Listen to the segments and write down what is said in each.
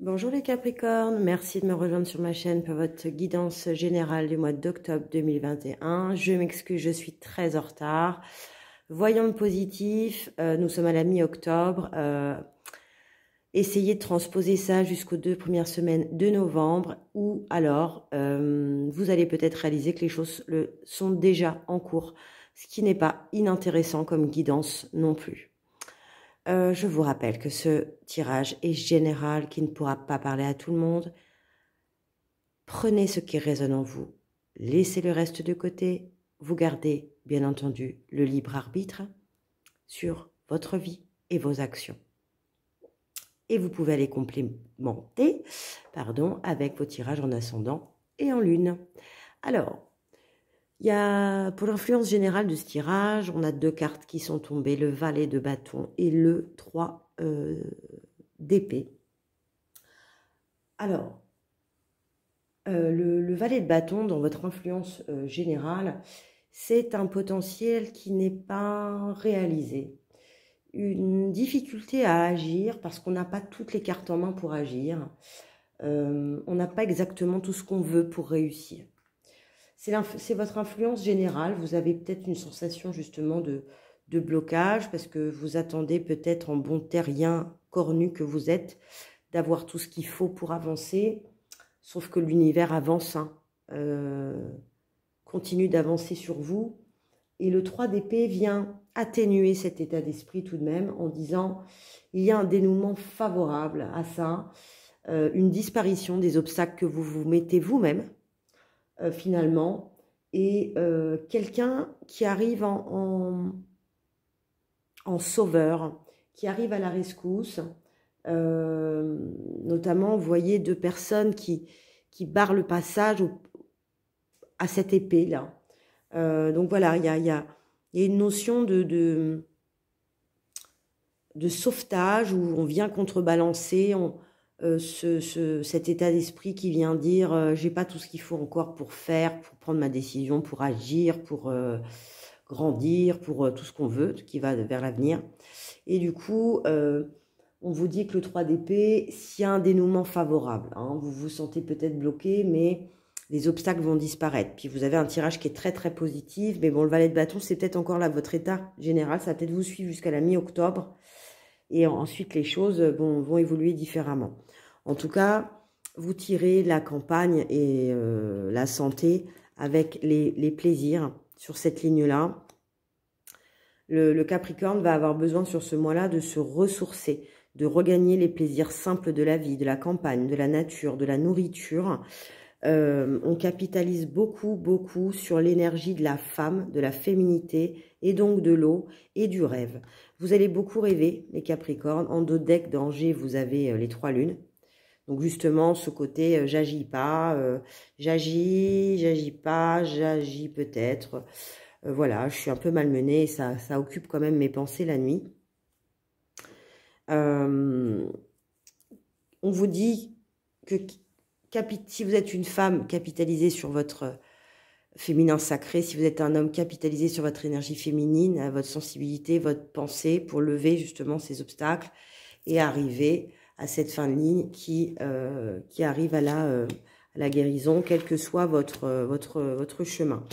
Bonjour les Capricornes, merci de me rejoindre sur ma chaîne pour votre guidance générale du mois d'octobre 2021. Je m'excuse, je suis très en retard. Voyons le positif, nous sommes à la mi-octobre. Essayez de transposer ça jusqu'aux 2 premières semaines de novembre ou alors vous allez peut-être réaliser que les choses sont déjà en cours, ce qui n'est pas inintéressant comme guidance non plus. Je vous rappelle que ce tirage est général, qui ne pourra pas parler à tout le monde. Prenez ce qui résonne en vous, laissez le reste de côté. Vous gardez, bien entendu, le libre arbitre sur votre vie et vos actions. Et vous pouvez aller complémenter, avec vos tirages en ascendant et en lune. Alors, il y a, pour l'influence générale de ce tirage, on a 2 cartes qui sont tombées, le valet de bâton et le 3 d'épée. Alors, le valet de bâton, dans votre influence générale, c'est un potentiel qui n'est pas réalisé. Une difficulté à agir parce qu'on n'a pas toutes les cartes en main pour agir. On n'a pas exactement tout ce qu'on veut pour réussir. C'est votre influence générale. Vous avez peut-être une sensation justement de blocage parce que vous attendez peut-être en bon terrien cornu que vous êtes d'avoir tout ce qu'il faut pour avancer. Sauf que l'univers avance, continue d'avancer sur vous. Et le 3 d'épée vient atténuer cet état d'esprit tout de même en disant il y a un dénouement favorable à ça, une disparition des obstacles que vous vous mettez vous-même. Finalement, et quelqu'un qui arrive en sauveur, qui arrive à la rescousse, notamment, vous voyez 2 personnes qui barrent le passage à cette épée-là. Donc voilà, il y a une notion de sauvetage où on vient contrebalancer cet état d'esprit qui vient dire j'ai pas tout ce qu'il faut encore pour faire, pour prendre ma décision, pour agir, pour grandir, pour tout ce qu'on veut, qui va vers l'avenir. Et du coup, on vous dit que le 3 d'épée, s'il y a un dénouement favorable, vous vous sentez peut-être bloqué, mais les obstacles vont disparaître. Puis vous avez un tirage qui est très très positif, mais bon, le valet de bâton, c'est peut-être encore là votre état général, ça va peut-être vous suivre jusqu'à la mi-octobre. Et ensuite, les choses vont évoluer différemment. En tout cas, vous tirez la campagne et la santé avec les plaisirs sur cette ligne-là. Le Capricorne va avoir besoin sur ce mois-là de se ressourcer, de regagner les plaisirs simples de la vie, de la campagne, de la nature, de la nourriture. On capitalise beaucoup sur l'énergie de la femme, de la féminité et donc de l'eau et du rêve. Vous allez beaucoup rêver, les Capricornes. En dos de deck d'Angers, vous avez les 3 lunes. Donc justement, ce côté j'agis pas, j'agis pas, j'agis peut-être. Voilà, je suis un peu malmenée et ça occupe quand même mes pensées la nuit. On vous dit que si vous êtes une femme, capitalisée sur votre féminin sacré, si vous êtes un homme, capitalisé sur votre énergie féminine, votre sensibilité, votre pensée, pour lever justement ces obstacles et arriver à cette fin de ligne qui arrive à la guérison, quel que soit votre chemin.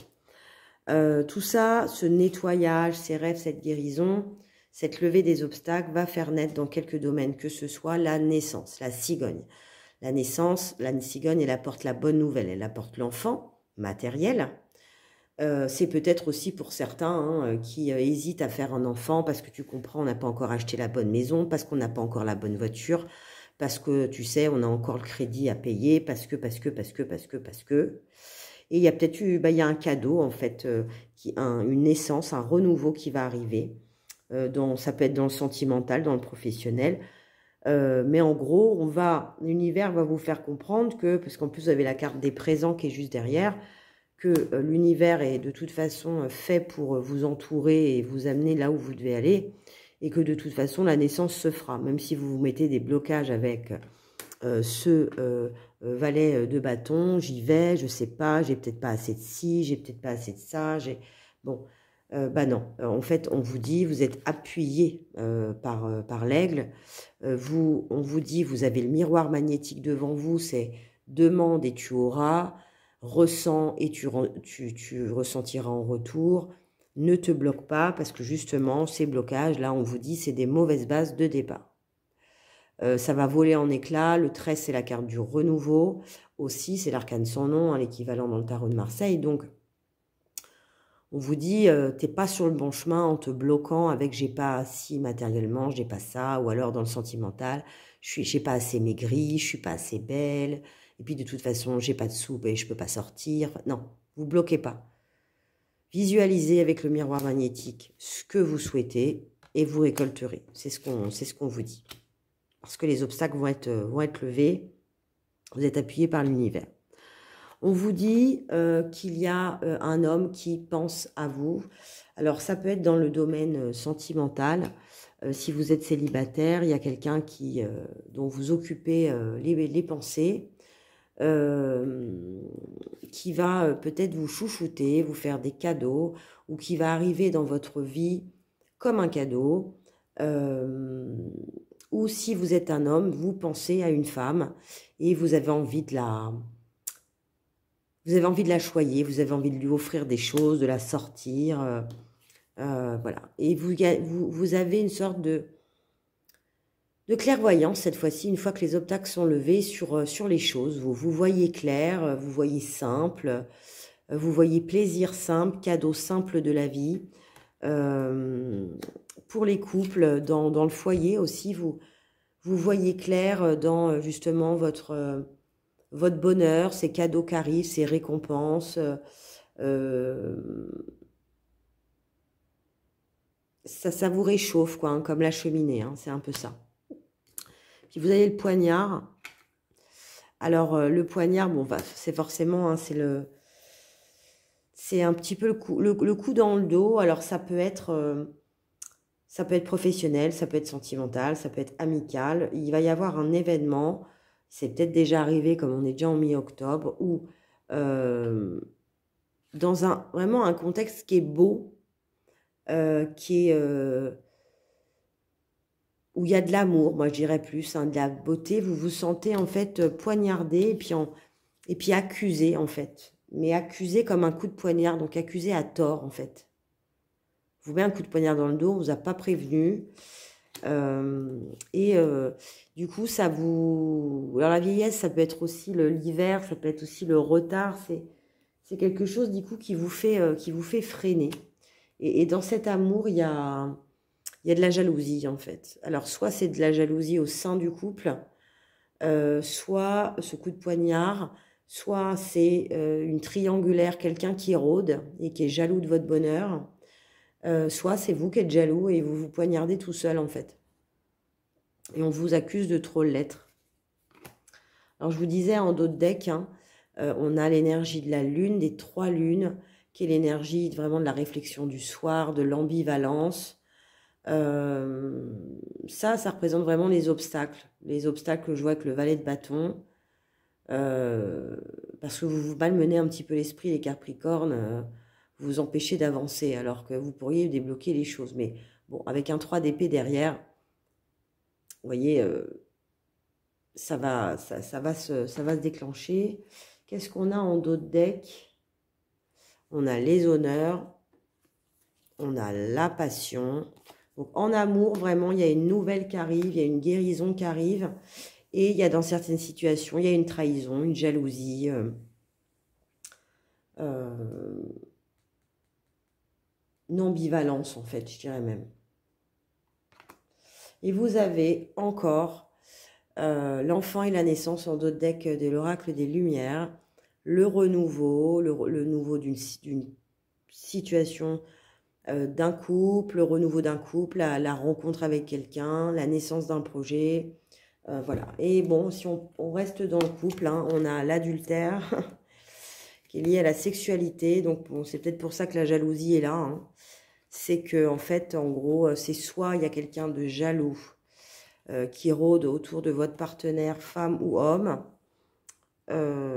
Tout ça, ce nettoyage, ces rêves, cette guérison, cette levée des obstacles va faire naître dans quelques domaines, que ce soit la naissance, la cigogne. La naissance, la cigogne, elle apporte la bonne nouvelle, elle apporte l'enfant matériel. C'est peut-être aussi pour certains qui hésitent à faire un enfant parce que tu comprends, on n'a pas encore acheté la bonne maison, parce qu'on n'a pas encore la bonne voiture, parce que tu sais, on a encore le crédit à payer, parce que. Et il y a peut-être eu, il y a un cadeau en fait, une naissance, un renouveau qui va arriver. Ça peut être dans le sentimental, dans le professionnel. Mais en gros, l'univers va vous faire comprendre que, parce qu'en plus vous avez la carte des présents qui est juste derrière, que l'univers est de toute façon fait pour vous entourer et vous amener là où vous devez aller, et que de toute façon la naissance se fera, même si vous vous mettez des blocages avec ce valet de bâton, j'y vais, je sais pas, j'ai peut-être pas assez de ci, j'ai peut-être pas assez de ça, bon, Bah non, en fait, on vous dit, vous êtes appuyé par l'aigle. On vous dit, vous avez le miroir magnétique devant vous, c'est demande et tu auras, ressens et tu ressentiras en retour. Ne te bloque pas parce que justement, ces blocages, là, on vous dit, c'est des mauvaises bases de départ. Ça va voler en éclats. Le 13, c'est la carte du renouveau. Aussi, c'est l'arcane sans nom, hein, l'équivalent dans le tarot de Marseille. Donc, on vous dit, t'es pas sur le bon chemin en te bloquant avec j'ai pas ci matériellement, j'ai pas ça, ou alors dans le sentimental, j'ai pas assez maigri, je suis pas assez belle, et puis de toute façon, j'ai pas de sous, et je peux pas sortir. Non, vous bloquez pas. Visualisez avec le miroir magnétique ce que vous souhaitez et vous récolterez. C'est ce qu'on vous dit. Parce que les obstacles vont être levés, vous êtes appuyé par l'univers. On vous dit qu'il y a un homme qui pense à vous. Alors, ça peut être dans le domaine sentimental. Si vous êtes célibataire, il y a quelqu'un dont vous occupez les pensées, qui va peut-être vous chouchouter, vous faire des cadeaux, ou qui va arriver dans votre vie comme un cadeau. Ou si vous êtes un homme, vous pensez à une femme et vous avez envie de la choyer, vous avez envie de lui offrir des choses, de la sortir, voilà. Et vous avez une sorte de clairvoyance cette fois-ci, une fois que les obstacles sont levés sur les choses. Vous voyez clair, vous voyez simple, vous voyez plaisir simple, cadeau simple de la vie. Pour les couples, dans le foyer aussi, vous voyez clair dans justement votre bonheur, ces cadeaux qui arrivent, ces récompenses. Ça vous réchauffe, quoi, hein, comme la cheminée, hein, c'est un peu ça. Puis vous avez le poignard. Alors, le poignard, bon, c'est forcément, hein, c'est un petit peu le coup dans le dos. Alors, ça peut être professionnel, ça peut être sentimental, ça peut être amical. Il va y avoir un événement, c'est peut-être déjà arrivé, comme on est déjà en mi-octobre, où dans vraiment un contexte qui est beau, où il y a de l'amour, moi je dirais plus, hein, de la beauté, vous vous sentez en fait poignardé et puis accusé en fait. Mais accusé comme un coup de poignard, donc accusé à tort en fait. Vous met un coup de poignard dans le dos, on ne vous a pas prévenu. Du coup, ça vous... Alors la vieillesse, ça peut être aussi l'hiver, ça peut être aussi le retard. C'est quelque chose du coup qui vous fait freiner. Et dans cet amour, il y a de la jalousie en fait. Alors soit c'est de la jalousie au sein du couple, soit ce coup de poignard, soit c'est une triangulaire, quelqu'un qui rôde et qui est jaloux de votre bonheur, soit c'est vous qui êtes jaloux et vous vous poignardez tout seul en fait. Et on vous accuse de trop l'être. Alors je vous disais en dos de deck, hein, on a l'énergie de la lune, des 3 lunes, qui est l'énergie vraiment de la réflexion du soir, de l'ambivalence. Ça représente vraiment les obstacles. Les obstacles que je vois avec le valet de bâton. Parce que vous vous malmenez un petit peu l'esprit, les Capricornes, vous vous empêchez d'avancer, alors que vous pourriez débloquer les choses. Mais bon, avec un 3 d'épée derrière, vous voyez, ça va se déclencher. Qu'est-ce qu'on a en dos de deck? On a les honneurs, on a la passion. Donc en amour, vraiment, il y a une nouvelle qui arrive, il y a une guérison qui arrive. Et il y a dans certaines situations, il y a une trahison, une jalousie. Une ambivalence, en fait, je dirais même. Et vous avez encore l'enfant et la naissance en dos de deck de l'oracle des Lumières, le renouveau, le nouveau d'une situation d'un couple, le renouveau d'un couple, la rencontre avec quelqu'un, la naissance d'un projet, voilà. Et bon, si on reste dans le couple, hein, on a l'adultère qui est lié à la sexualité, donc bon, c'est peut-être pour ça que la jalousie est là, hein. C'est que en fait, en gros, c'est soit il y a quelqu'un de jaloux qui rôde autour de votre partenaire, femme ou homme,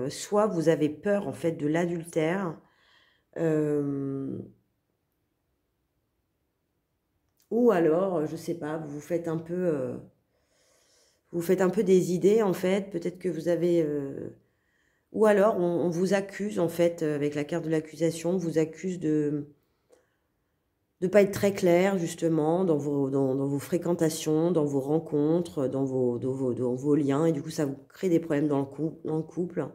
soit vous avez peur en fait de l'adultère, Ou alors, je sais pas, vous faites un peu des idées, en fait. Peut-être que vous avez... Ou alors, on vous accuse, en fait, avec la carte de l'accusation, on vous accuse de ne pas être très clair, justement, dans vos fréquentations, dans vos rencontres, dans vos liens. Et du coup, ça vous crée des problèmes dans le couple.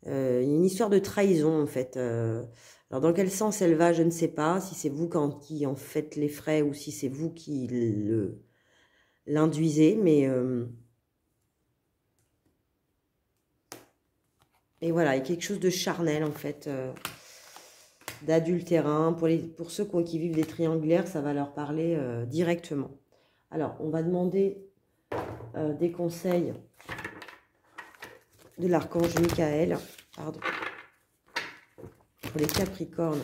Il y a une histoire de trahison, en fait. Alors, dans quel sens elle va, je ne sais pas. Si c'est vous qui en faites les frais ou si c'est vous qui l'induisez. Mais... et voilà, il y a quelque chose de charnel, en fait, d'adultérin. Pour ceux qui vivent des triangulaires, ça va leur parler directement. Alors, on va demander des conseils de l'archange Michael, pardon, pour les Capricornes,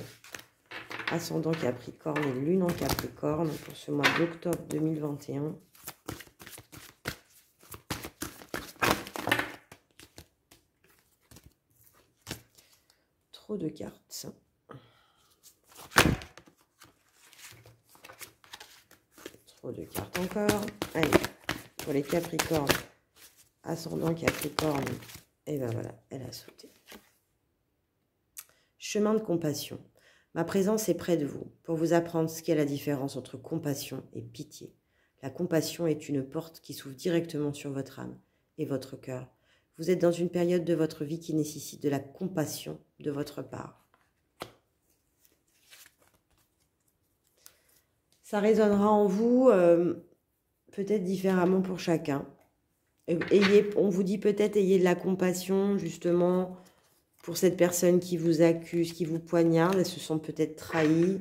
ascendant Capricorne et lune en Capricorne, pour ce mois d'octobre 2021. Trop de cartes. Trop de cartes encore. Allez, pour les Capricornes, ascendant Capricorne, et ben voilà, elle a sauté. Chemin de compassion. Ma présence est près de vous pour vous apprendre ce qu'est la différence entre compassion et pitié. La compassion est une porte qui s'ouvre directement sur votre âme et votre cœur. Vous êtes dans une période de votre vie qui nécessite de la compassion de votre part. Ça résonnera en vous peut-être différemment pour chacun. On vous dit peut-être ayez de la compassion justement pour cette personne qui vous accuse, qui vous poignarde. Elles se sont peut-être trahies.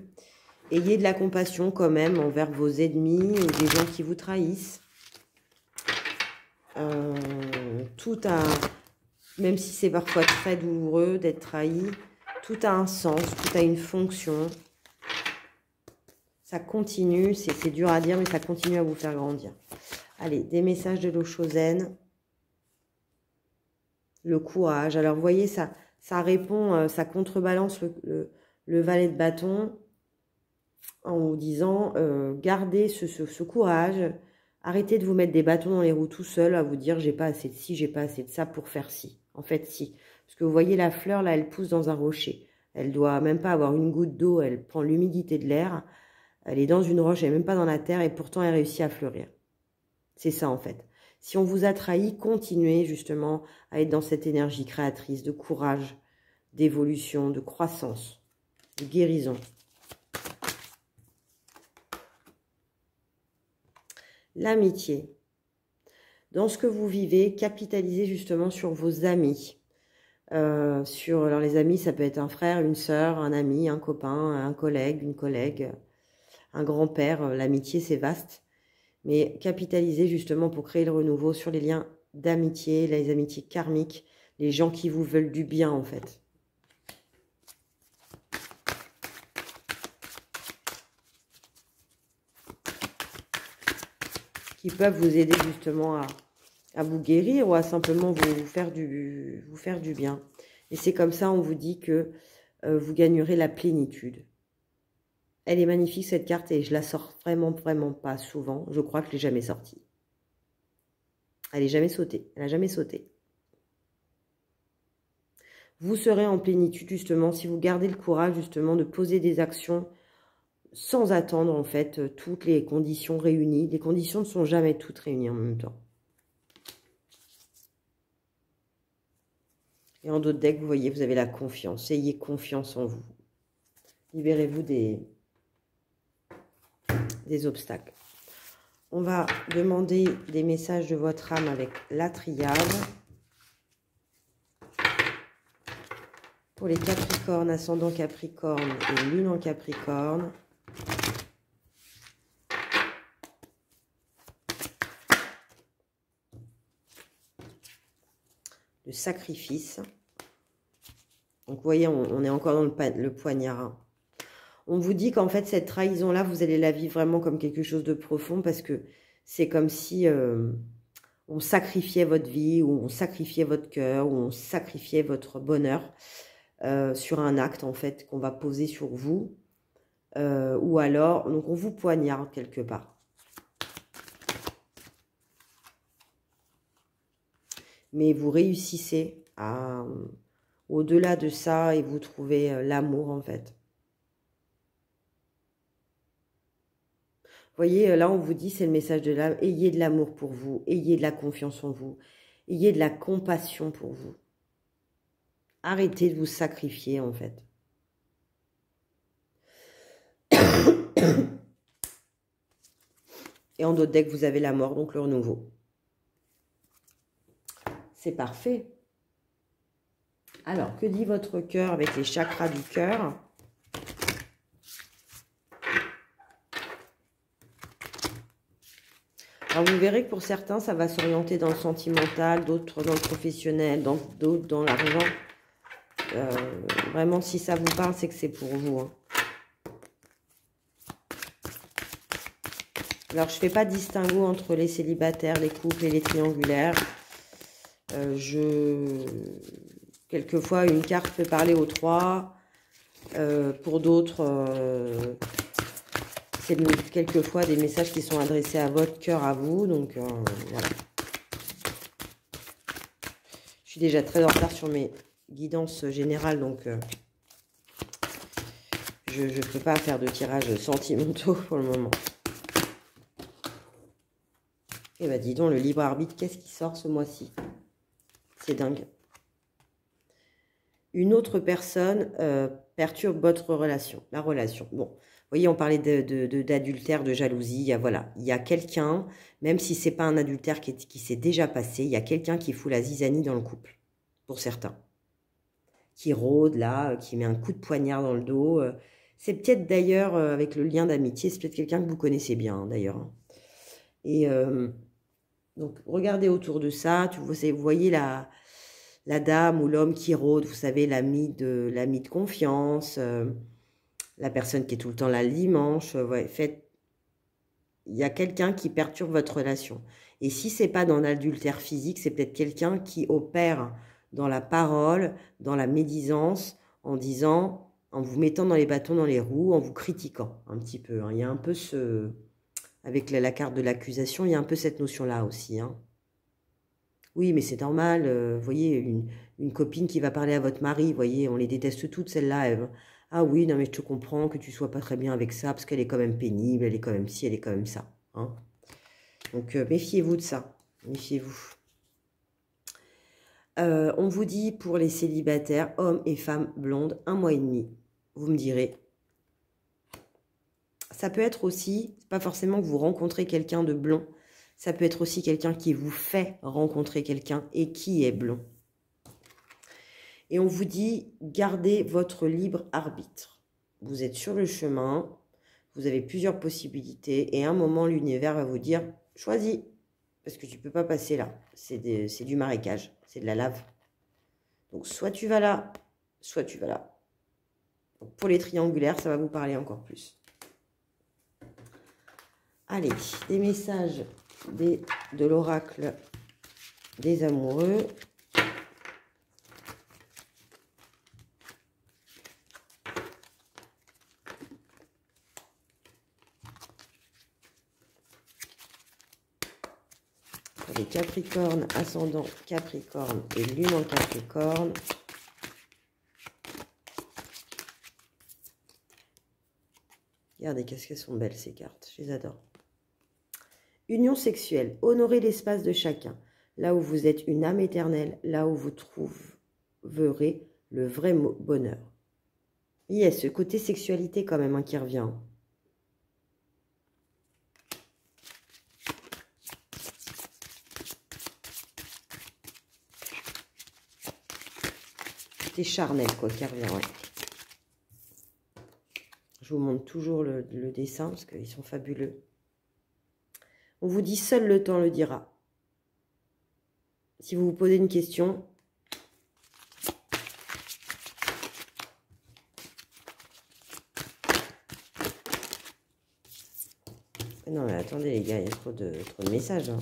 Ayez de la compassion quand même envers vos ennemis ou des gens qui vous trahissent. Même si c'est parfois très douloureux d'être trahi, tout a un sens, tout a une fonction. Ça continue, c'est dur à dire, mais ça continue à vous faire grandir. Allez, des messages de l'eau zen. Le courage. Alors, vous voyez, ça répond, ça contrebalance le valet de bâton en vous disant, gardez ce courage. Arrêtez de vous mettre des bâtons dans les roues tout seul, à vous dire, j'ai pas assez de ci, j'ai pas assez de ça pour faire ci. En fait, si. Parce que vous voyez, la fleur, là, elle pousse dans un rocher. Elle doit même pas avoir une goutte d'eau, elle prend l'humidité de l'air. Elle est dans une roche, elle n'est même pas dans la terre, et pourtant, elle réussit à fleurir. C'est ça, en fait. Si on vous a trahi, continuez justement à être dans cette énergie créatrice de courage, d'évolution, de croissance, de guérison. L'amitié. Dans ce que vous vivez, capitalisez justement sur vos amis. Alors les amis, ça peut être un frère, une sœur, un ami, un copain, un collègue, une collègue, un grand-père. L'amitié, c'est vaste. Mais capitalisez justement pour créer le renouveau sur les liens d'amitié, les amitiés karmiques, les gens qui vous veulent du bien en fait. Qui peuvent vous aider justement à vous guérir ou à simplement vous faire du bien. Et c'est comme ça, on vous dit que vous gagnerez la plénitude. Elle est magnifique cette carte et je la sors vraiment pas souvent. Je crois que je ne l'ai jamais sortie. Elle n'est jamais sautée. Elle n'a jamais sauté. Vous serez en plénitude justement si vous gardez le courage justement de poser des actions sans attendre en fait toutes les conditions réunies. Les conditions ne sont jamais toutes réunies en même temps. Et en d'autres decks, vous voyez, vous avez la confiance. Ayez confiance en vous. Libérez-vous des obstacles. On va demander des messages de votre âme avec la triade. Pour les Capricornes, ascendant Capricorne et lune en Capricorne. Le sacrifice. Donc vous voyez, on est encore dans le poignard. Hein. On vous dit qu'en fait, cette trahison-là, vous allez la vivre vraiment comme quelque chose de profond parce que c'est comme si on sacrifiait votre vie ou on sacrifiait votre cœur ou on sacrifiait votre bonheur sur un acte, en fait, qu'on va poser sur vous. ou alors, donc on vous poignarde quelque part. Mais vous réussissez à, au-delà de ça, et vous trouvez l'amour en fait. Vous voyez, là on vous dit, c'est le message de l'âme, ayez de l'amour pour vous, ayez de la confiance en vous, ayez de la compassion pour vous. Arrêtez de vous sacrifier en fait. Et en d'autres decks, vous avez la mort, donc le renouveau. C'est parfait. Alors, que dit votre cœur avec les chakras du cœur? Alors, vous verrez que pour certains, ça va s'orienter dans le sentimental, d'autres dans le professionnel, d'autres dans l'argent. Vraiment, si ça vous parle, c'est que c'est pour vous. Hein. Alors, je ne fais pas de distinguo entre les célibataires, les couples et les triangulaires. Quelquefois, une carte peut parler aux trois. Pour d'autres, c'est quelquefois des messages qui sont adressés à votre cœur, à vous. Donc, voilà. Je suis déjà très en retard sur mes guidances générales, donc je ne peux pas faire de tirages sentimentaux pour le moment. Et bah dis donc, le libre arbitre, qu'est-ce qui sort ce mois-ci? C'est dingue. Une autre personne perturbe votre relation, la relation. Bon, vous voyez, on parlait d'adultère, de jalousie. Voilà, il y a quelqu'un, même si c'est pas un adultère qui s'est déjà passé, il y a quelqu'un qui fout la zizanie dans le couple, pour certains. Qui rôde là, qui met un coup de poignard dans le dos. C'est peut-être d'ailleurs, avec le lien d'amitié, c'est peut-être quelqu'un que vous connaissez bien, hein, d'ailleurs. Hein. Et donc, regardez autour de ça, vous voyez la dame ou l'homme qui rôde, vous savez, l'ami de confiance, la personne qui est tout le temps là le dimanche. Ouais, il y a quelqu'un qui perturbe votre relation. Et si c'est pas dans l'adultère physique, c'est peut-être quelqu'un qui opère dans la parole, dans la médisance, en disant, en vous mettant dans les bâtons dans les roues, en vous critiquant un petit peu. Hein. Il y a un peu avec la carte de l'accusation, il y a un peu cette notion-là aussi. Hein. Oui, mais c'est normal, vous voyez, une copine qui va parler à votre mari, vous voyez, on les déteste toutes, celles-là. Ah oui, non mais je te comprends que tu sois pas très bien avec ça, parce qu'elle est quand même pénible, elle est quand même ci, elle est quand même ça. Hein. Donc, méfiez-vous de ça, méfiez-vous. On vous dit pour les célibataires, hommes et femmes blondes, 1 mois et demi, vous me direz. Ça peut être aussi, pas forcément que vous rencontrez quelqu'un de blond, ça peut être aussi quelqu'un qui vous fait rencontrer quelqu'un et qui est blond. Et on vous dit, gardez votre libre arbitre. Vous êtes sur le chemin, vous avez plusieurs possibilités, et à un moment, l'univers va vous dire, choisis, parce que tu ne peux pas passer là. C'est du marécage, c'est de la lave. Donc, soit tu vas là, soit tu vas là. Donc, pour les triangulaires, ça va vous parler encore plus. Allez, des messages de l'oracle des amoureux. Pour les Capricornes, ascendant Capricorne et lune en Capricorne. Regardez, qu'est-ce qu'elles sont belles ces cartes, je les adore. Union sexuelle, honorez l'espace de chacun. Là où vous êtes une âme éternelle, là où vous trouverez le vrai bonheur. Il y a ce côté sexualité quand même hein, qui revient. C'est charnel quoi qui revient, ouais. Je vous montre toujours le dessin parce qu'ils sont fabuleux. On vous dit seul le temps le dira. Si vous vous posez une question, non mais attendez les gars, il y a trop de messages. Hein.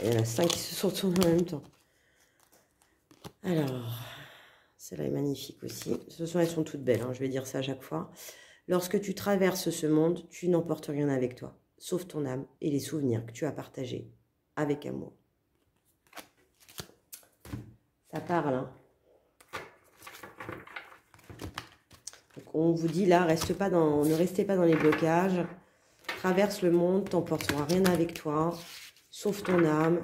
Il y en a 5 qui se sont tournés en même temps. Alors, celle-là est magnifique aussi. De toute façon, elles sont toutes belles, hein, je vais dire ça à chaque fois. Lorsque tu traverses ce monde, tu n'emportes rien avec toi, sauf ton âme et les souvenirs que tu as partagés avec amour. Ça parle, hein. Donc on vous dit là, ne restez pas dans les blocages. Traverse le monde, tu n'emporteras rien avec toi, sauf ton âme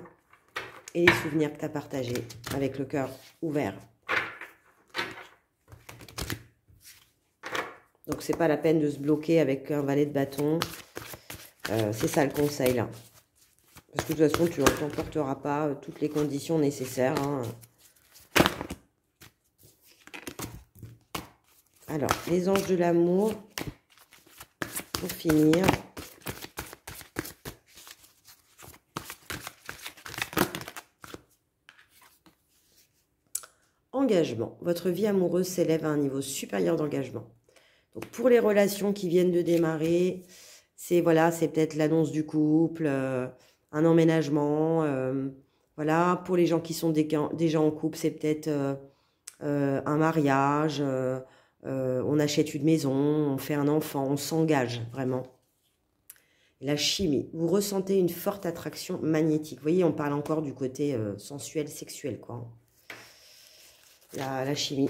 et les souvenirs que tu as partagés avec le cœur ouvert. Donc, c'est pas la peine de se bloquer avec un valet de bâton. C'est ça le conseil, là. Parce que de toute façon, tu n'emporteras pas toutes les conditions nécessaires. Hein. Alors, les anges de l'amour, pour finir. Engagement. Votre vie amoureuse s'élève à un niveau supérieur d'engagement. Donc, pour les relations qui viennent de démarrer, c'est voilà, c'est peut-être l'annonce du couple, un emménagement. Voilà, pour les gens qui sont déjà en couple, c'est peut-être un mariage. On achète une maison, on fait un enfant, on s'engage vraiment. La chimie, vous ressentez une forte attraction magnétique. Vous voyez, on parle encore du côté sensuel, sexuel, quoi. La chimie.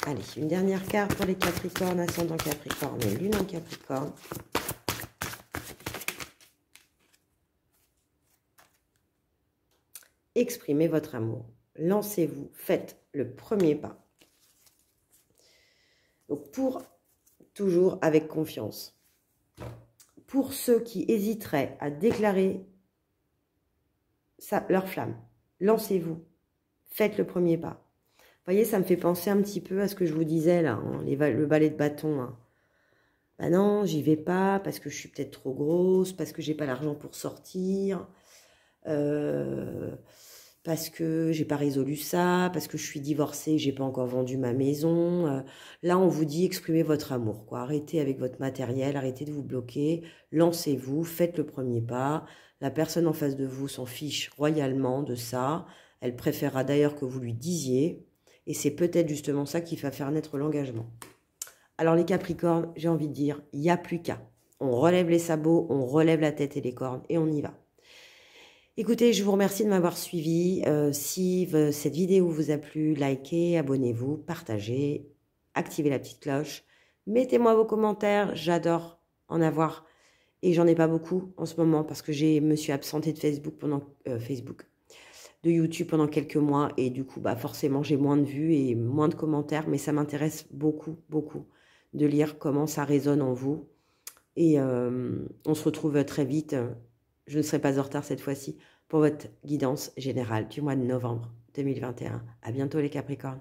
Allez, une dernière carte pour les Capricornes, ascendant Capricorne et lune en Capricorne. Exprimez votre amour. Lancez-vous, faites le premier pas. Donc, toujours avec confiance. Pour ceux qui hésiteraient à déclarer leur flamme, lancez-vous, faites le premier pas. Vous voyez, ça me fait penser un petit peu à ce que je vous disais là, hein, le balai de bâton. Hein. Bah non, j'y vais pas parce que je suis peut-être trop grosse, parce que j'ai pas l'argent pour sortir, parce que j'ai pas résolu ça, parce que je suis divorcée, j'ai pas encore vendu ma maison. Là, on vous dit exprimez votre amour, quoi. Arrêtez avec votre matériel, arrêtez de vous bloquer, lancez-vous, faites le premier pas. La personne en face de vous s'en fiche royalement de ça. Elle préférera d'ailleurs que vous lui disiez. Et c'est peut-être justement ça qui va faire naître l'engagement. Alors les Capricornes, j'ai envie de dire, il n'y a plus qu'à. On relève les sabots, on relève la tête et les cornes et on y va. Écoutez, je vous remercie de m'avoir suivi. Si cette vidéo vous a plu, likez, abonnez-vous, partagez, activez la petite cloche. Mettez-moi vos commentaires, j'adore en avoir. Et j'en ai pas beaucoup en ce moment parce que je me suis absentée de Facebook de YouTube pendant quelques mois et du coup, bah forcément, j'ai moins de vues et moins de commentaires, mais ça m'intéresse beaucoup, beaucoup de lire comment ça résonne en vous. Et on se retrouve très vite. Je ne serai pas en retard cette fois-ci pour votre guidance générale du mois de novembre 2021. À bientôt les Capricornes.